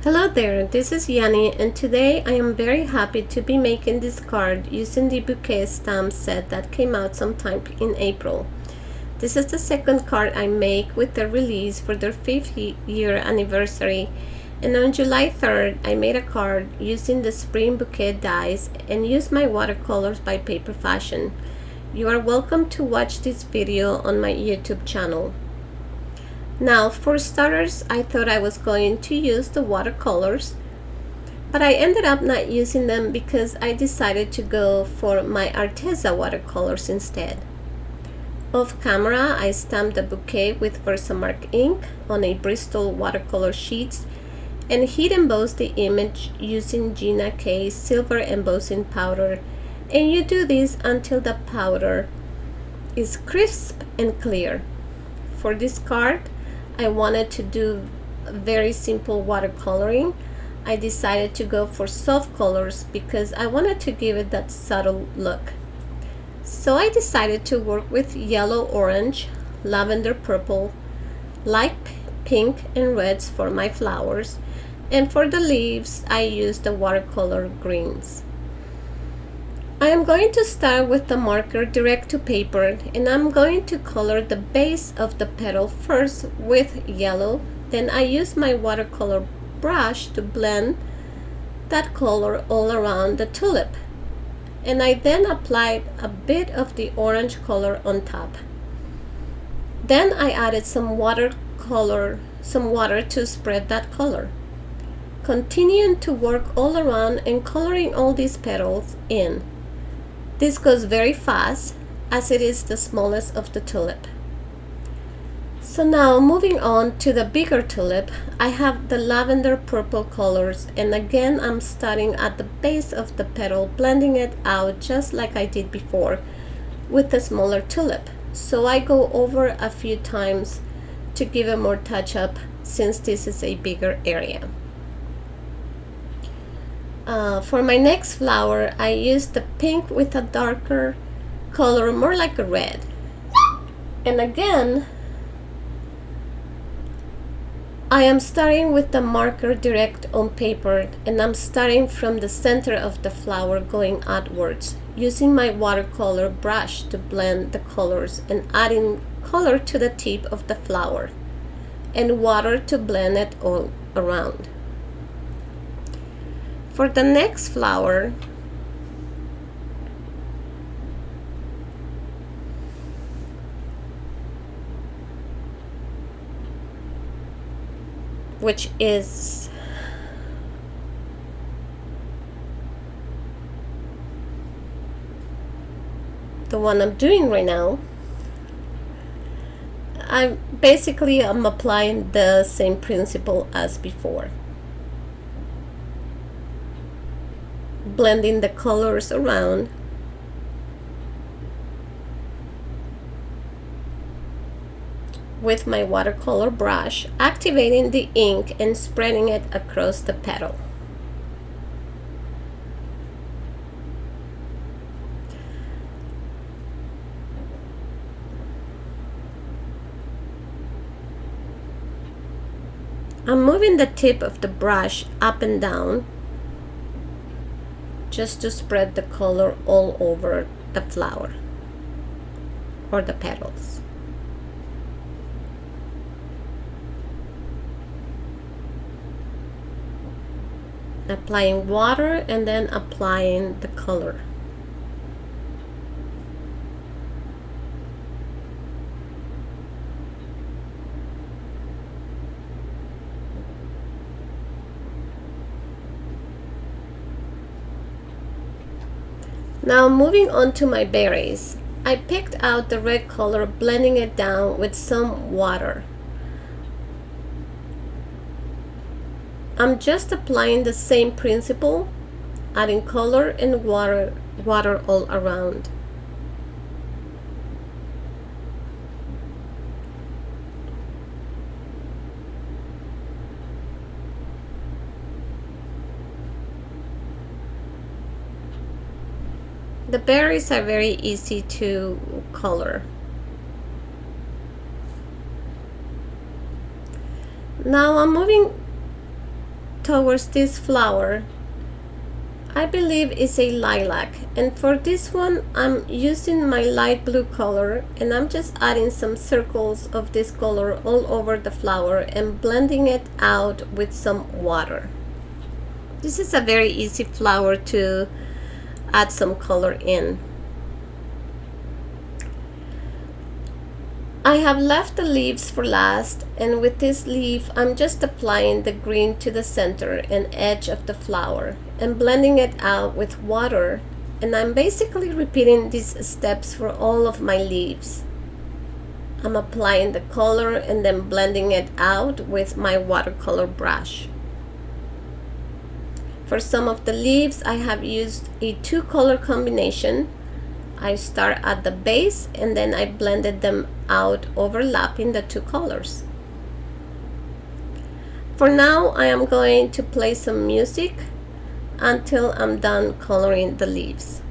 Hello there, this is Yanni, and today I am very happy to be making this card using the bouquet stamp set that came out sometime in April. This is the second card I make with the release for their 5th year anniversary, and on July 3rd I made a card using the spring bouquet dies and used my watercolors by Paper Fashion. You are welcome to watch this video on my YouTube channel. Now, for starters, I thought I was going to use the watercolors, but I ended up not using them because I decided to go for my Arteza watercolors instead. Off camera, I stamped the bouquet with Versamark ink on a Bristol watercolor sheets and heat embossed the image using Gina K silver embossing powder, and you do this until the powder is crisp and clear. For this card, I wanted to do very simple watercoloring. I decided to go for soft colors because I wanted to give it that subtle look. So I decided to work with yellow orange, lavender purple, light pink and reds for my flowers, and for the leaves I used the watercolor greens. I am going to start with the marker direct to paper, and I'm going to color the base of the petal first with yellow. Then I use my watercolor brush to blend that color all around the tulip, and I then applied a bit of the orange color on top. Then I added some water to spread that color, continuing to work all around and coloring all these petals in. This goes very fast as it is the smallest of the tulip. So now moving on to the bigger tulip, I have the lavender purple colors, and again I'm starting at the base of the petal, blending it out just like I did before with the smaller tulip. So I go over a few times to give it more touch up since this is a bigger area. For my next flower, I used the pink with a darker color, more like a red. And again, I am starting with the marker direct on paper, and I'm starting from the center of the flower going outwards, using my watercolor brush to blend the colors and adding color to the tip of the flower and water to blend it all around. For the next flower, which is the one I'm doing right now, I'm applying the same principle as before, blending the colors around with my watercolor brush, activating the ink and spreading it across the petal. I'm moving the tip of the brush up and down just to spread the color all over the flower or the petals. Applying water and then applying the color. Now moving on to my berries, I picked out the red color, blending it down with some water. I'm just applying the same principle, adding color and water all around. The berries are very easy to color. Now I'm moving towards this flower, I believe it's a lilac, and for this one I'm using my light blue color, and I'm just adding some circles of this color all over the flower and blending it out with some water. This is a very easy flower to add some color in. I have left the leaves for last, and with this leaf I'm just applying the green to the center and edge of the flower and blending it out with water, and I'm basically repeating these steps for all of my leaves. I'm applying the color and then blending it out with my watercolor brush. For some of the leaves I have used a two-color combination. I start at the base and then I blended them out, overlapping the two colors. For now I am going to play some music until I'm done coloring the leaves.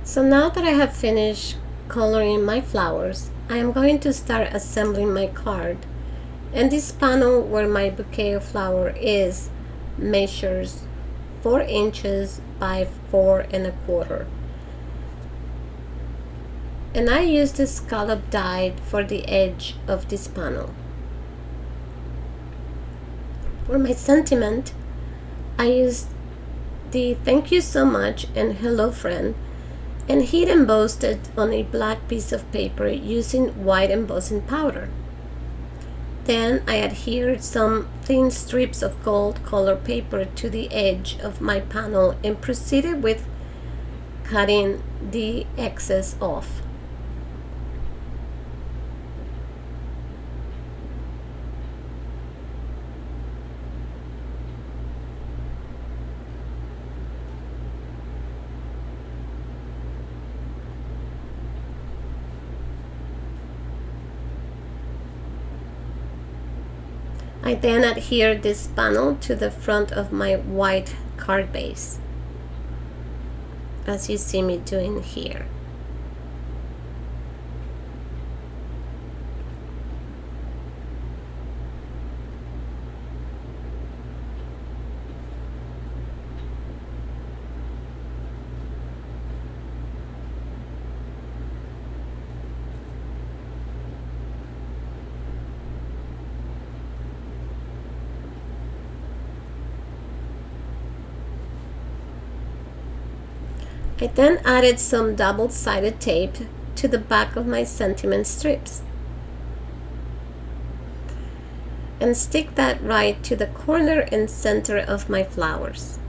So now that I have finished coloring my flowers, I am going to start assembling my card. And this panel where my bouquet of flower is measures 4 inches by 4¼ and I used the scallop die for the edge of this panel. For my sentiment, I used the thank you so much and hello friend and heat embossed it on a black piece of paper using white embossing powder. Then I adhered some thin strips of gold color paper to the edge of my panel and proceeded with cutting the excess off. I then adhered this panel to the front of my white card base, as you see me doing here. I then added some double-sided tape to the back of my sentiment strips and stick that right to the corner and center of my flowers.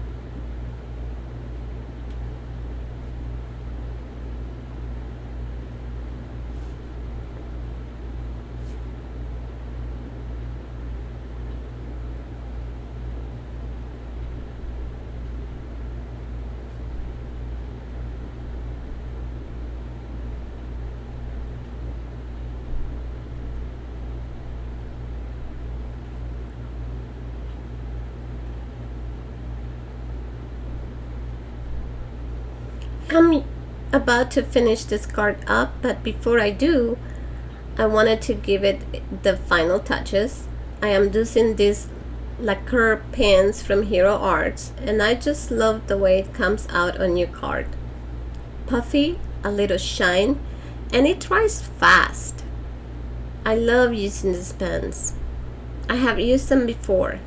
I'm about to finish this card up, but before I do, I wanted to give it the final touches. I am using these lacquer pens from Hero Arts, and I just love the way it comes out on your card. Puffy, a little shine, and it dries fast. I love using these pens. I have used them before.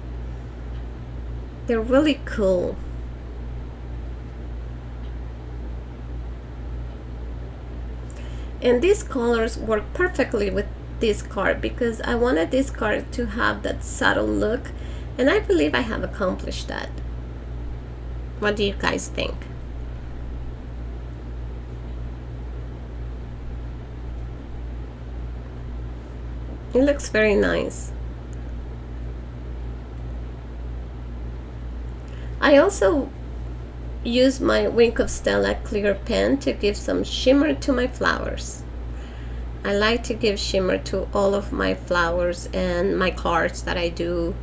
They're really cool. And these colors work perfectly with this card because I wanted this card to have that subtle look, and I believe I have accomplished that. What do you guys think? It looks very nice. I also use my Wink of Stella clear pen to give some shimmer to my flowers. I like to give shimmer to all of my flowers and my cards that I do.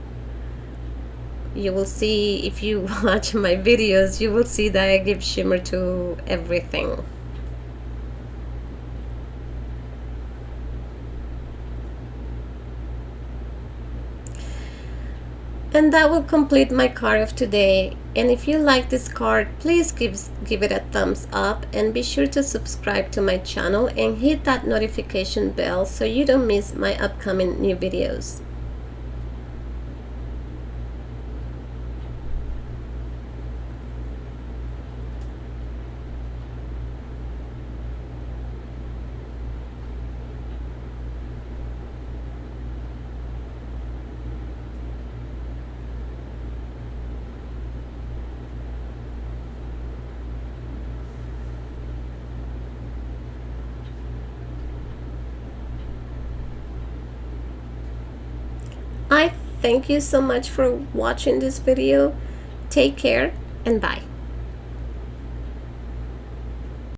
You will see, if you watch my videos, you will see that I give shimmer to everything. And that will complete my card of today. And if you like this card, please give it a thumbs up and be sure to subscribe to my channel and hit that notification bell so you don't miss my upcoming new videos. I thank you so much for watching this video. Take care and bye.